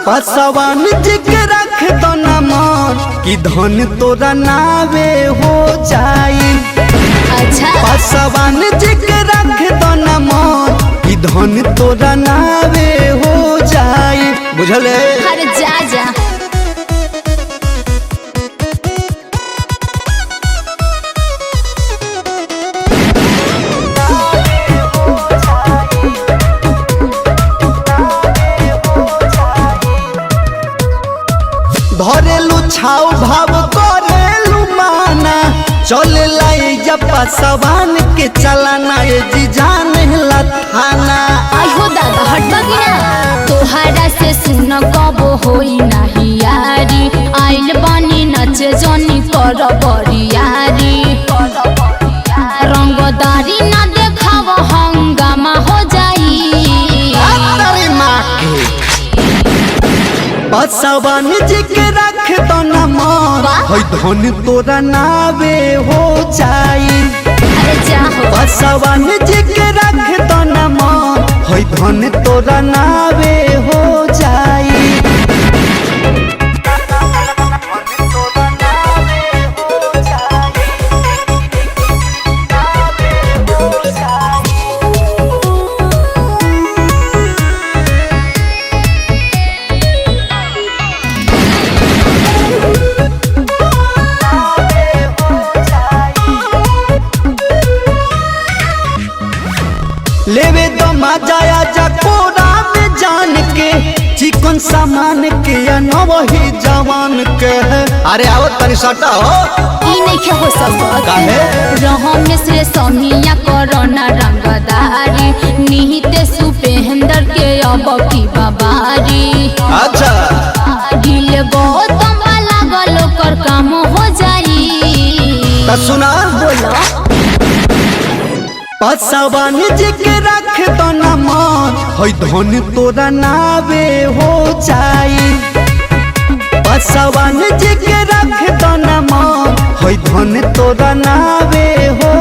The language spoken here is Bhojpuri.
पसवान जी के रख दो न मन कि धन तोरा नावे हो जाई। अच्छा पसवान जी के रख दो न मन कि धन तोरा नावे हो जाई। बुझले? अरे जा जा धरेलू छाव भाव करेलू माना चले लाई जब पसवान के चलाना ये जी जान ला थाना। आयो दादा हटबा कि ना तोहरा से सुन कबो होई नाही यारी आइल बनी नचे जनी कर बरियारी रंगदारी ना देखाव हंगामा हो जाई। तेरी माँ के पसवान जी के रख दो न मन है धन तोरा नावे हो जाई। अरे जाहो पसवान जी के रख दो न मन है धन तोरा नावे हो जाई। लेवे दो मजाया जा कोरा में जान के चिकन सामान के या न वही जवान के। अरे आओ तनी सटा हो ई नहीं के हो सकत काहे? रहम से समिया कोरोना रंगदारी निहिते सुपेंदर के अब की बाबारी। अच्छा ढील गौतम वाला गलो कर काम हो जाई। तो सुना बोलो पसवान जी के रख दो न मन है धन तोरा नावे हो जाई। पसवान जी के रख दो न मन है धन तोरा नावे हो